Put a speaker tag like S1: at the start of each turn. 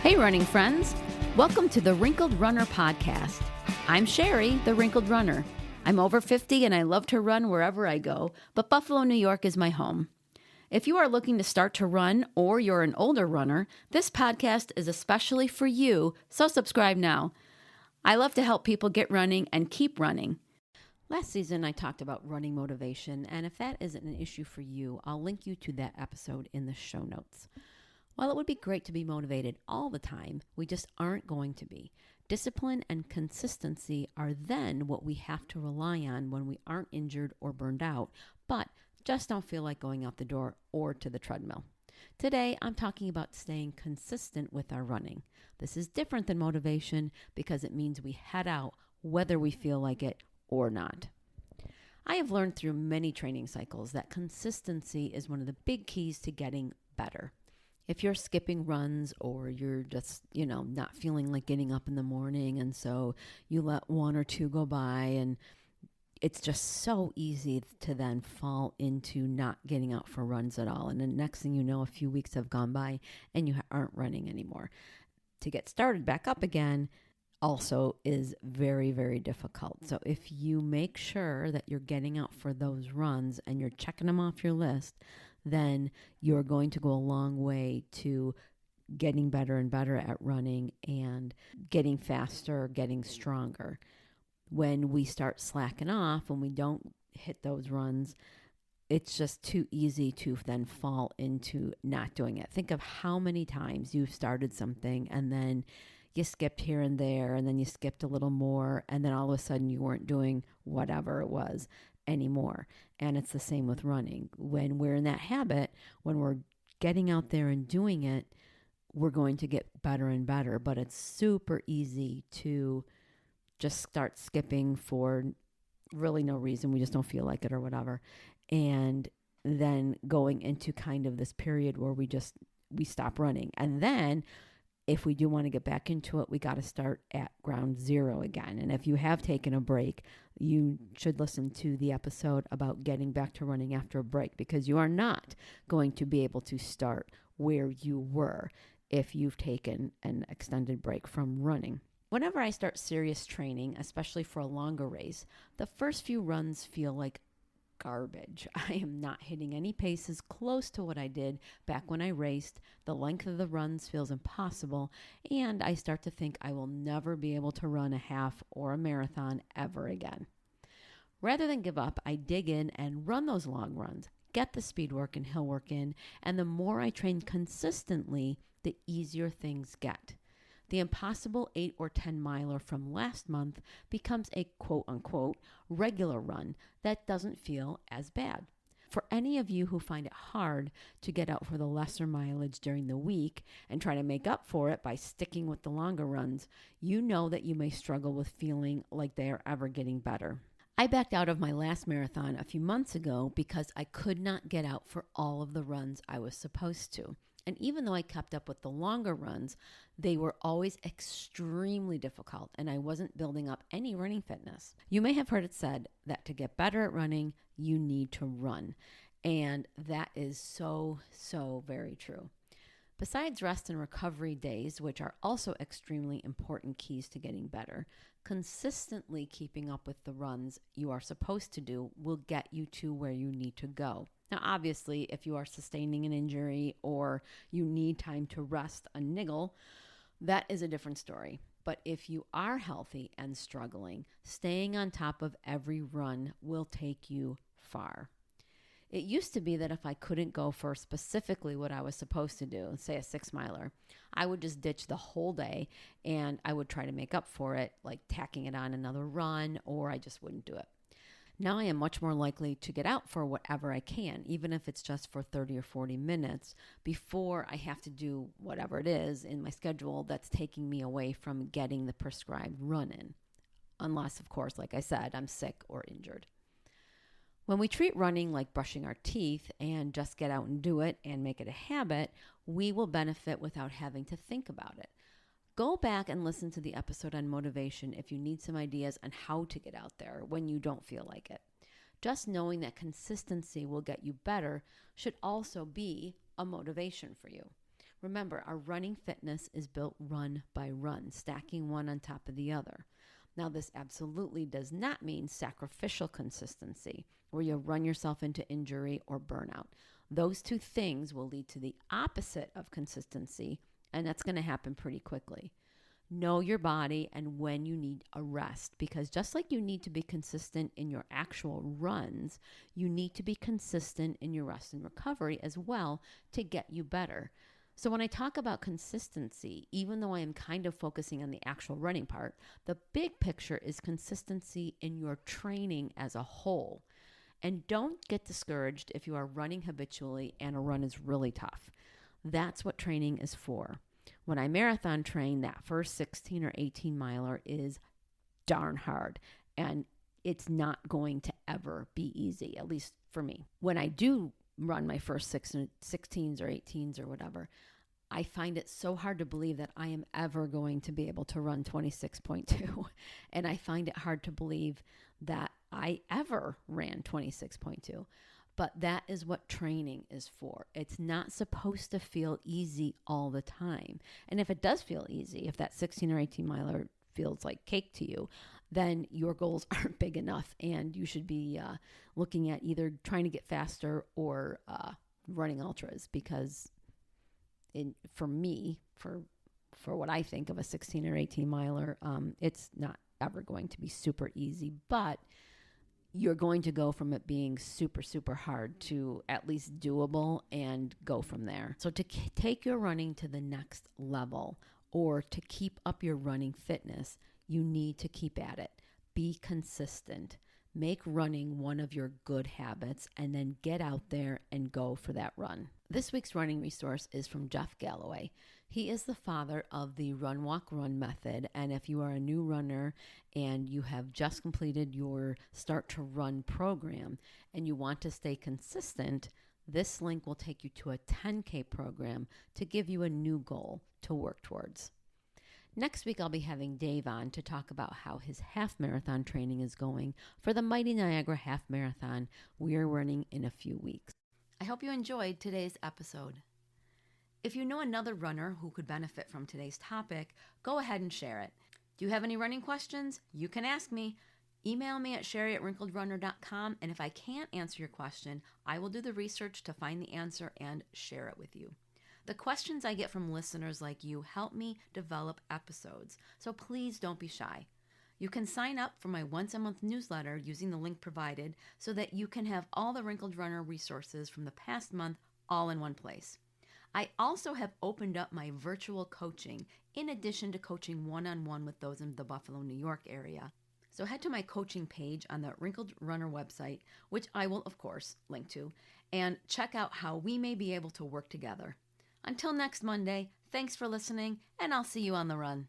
S1: Hey, running friends. Welcome to the Wrinkled Runner podcast. I'm Sherry, the Wrinkled Runner. I'm over 50 and I love to run wherever I go, but Buffalo, New York is my home. If you are looking to start to run or you're an older runner, this podcast is especially for you, so subscribe now. I love to help people get running and keep running. Last season, I talked about running motivation, and if that isn't an issue for you, I'll link you to that episode in the show notes. While it would be great to be motivated all the time, we just aren't going to be. Discipline and consistency are then what we have to rely on when we aren't injured or burned out, but just don't feel like going out the door or to the treadmill. Today, I'm talking about staying consistent with our running. This is different than motivation because it means we head out whether we feel like it or not. I have learned through many training cycles that consistency is one of the big keys to getting better. If you're skipping runs or you're just, not feeling like getting up in the morning and so you let one or two go by, and it's just so easy to then fall into not getting out for runs at all. And the next thing you know, a few weeks have gone by and you aren't running anymore. To get started back up again also is very, very difficult. So if you make sure that you're getting out for those runs and you're checking them off your list, then you're going to go a long way to getting better and better at running and getting faster, getting stronger. When we start slacking off, when we don't hit those runs, it's just too easy to then fall into not doing it. Think of how many times you've started something and then you skipped here and there, and then you skipped a little more, and then all of a sudden you weren't doing whatever it was anymore. And it's the same with running. When we're in that habit, when we're getting out there and doing it, we're going to get better and better. But it's super easy to just start skipping for really no reason. We just don't feel like it or whatever. And then going into kind of this period where we stop running. And then if we do want to get back into it, we got to start at ground zero again. And if you have taken a break, you should listen to the episode about getting back to running after a break, because you are not going to be able to start where you were if you've taken an extended break from running. Whenever I start serious training, especially for a longer race, the first few runs feel like garbage. I am not hitting any paces close to what I did back when I raced. The length of the runs feels impossible, and I start to think I will never be able to run a half or a marathon ever again. Rather than give up, I dig in and run those long runs, get the speed work and hill work in, and the more I train consistently, the easier things get. The impossible 8 or 10 miler from last month becomes a quote-unquote regular run that doesn't feel as bad. For any of you who find it hard to get out for the lesser mileage during the week and try to make up for it by sticking with the longer runs, you know that you may struggle with feeling like they are ever getting better. I backed out of my last marathon a few months ago because I could not get out for all of the runs I was supposed to. And even though I kept up with the longer runs, they were always extremely difficult, and I wasn't building up any running fitness. You may have heard it said that to get better at running, you need to run. And that is so, so very true. Besides rest and recovery days, which are also extremely important keys to getting better, consistently keeping up with the runs you are supposed to do will get you to where you need to go. Now, obviously, if you are sustaining an injury or you need time to rest a niggle, that is a different story. But if you are healthy and struggling, staying on top of every run will take you far. It used to be that if I couldn't go for specifically what I was supposed to do, say a 6-miler, I would just ditch the whole day and I would try to make up for it, like tacking it on another run, or I just wouldn't do it. Now I am much more likely to get out for whatever I can, even if it's just for 30 or 40 minutes before I have to do whatever it is in my schedule that's taking me away from getting the prescribed run in. Unless, of course, like I said, I'm sick or injured. When we treat running like brushing our teeth and just get out and do it and make it a habit, we will benefit without having to think about it. Go back and listen to the episode on motivation if you need some ideas on how to get out there when you don't feel like it. Just knowing that consistency will get you better should also be a motivation for you. Remember, our running fitness is built run by run, stacking one on top of the other. Now, this absolutely does not mean sacrificial consistency, where you run yourself into injury or burnout. Those two things will lead to the opposite of consistency, and that's going to happen pretty quickly. Know your body and when you need a rest, because just like you need to be consistent in your actual runs, you need to be consistent in your rest and recovery as well to get you better. So when I talk about consistency, even though I am kind of focusing on the actual running part, the big picture is consistency in your training as a whole. And don't get discouraged if you are running habitually and a run is really tough. That's what training is for. When I marathon train, that first 16 or 18 miler is darn hard, and it's not going to ever be easy, at least for me. When I do run my first 16s or 18s or whatever, I find it so hard to believe that I am ever going to be able to run 26.2. And I find it hard to believe that I ever ran 26.2. But that is what training is for. It's not supposed to feel easy all the time. And if it does feel easy, if that 16 or 18 miler feels like cake to you, then your goals aren't big enough, and you should be looking at either trying to get faster or running ultras, because for me, for what I think of a 16 or 18 miler, it's not ever going to be super easy, but you're going to go from it being super, super hard to at least doable and go from there. So to take your running to the next level, or to keep up your running fitness, you need to keep at it. Be consistent. Make running one of your good habits, and then get out there and go for that run. This week's running resource is from Jeff Galloway. He is the father of the Run, Walk, Run method. And if you are a new runner and you have just completed your Start to Run program and you want to stay consistent, this link will take you to a 10K program to give you a new goal to work towards. Next week, I'll be having Dave on to talk about how his half marathon training is going for the Mighty Niagara Half Marathon we are running in a few weeks. I hope you enjoyed today's episode. If you know another runner who could benefit from today's topic, go ahead and share it. Do you have any running questions? You can ask me. Email me at sherry@wrinkledrunner.com, and if I can't answer your question, I will do the research to find the answer and share it with you. The questions I get from listeners like you help me develop episodes, so please don't be shy. You can sign up for my once-a-month newsletter using the link provided so that you can have all the Wrinkled Runner resources from the past month all in one place. I also have opened up my virtual coaching in addition to coaching one-on-one with those in the Buffalo, New York area. So head to my coaching page on the Wrinkled Runner website, which I will, of course, link to, and check out how we may be able to work together. Until next Monday, thanks for listening, and I'll see you on the run.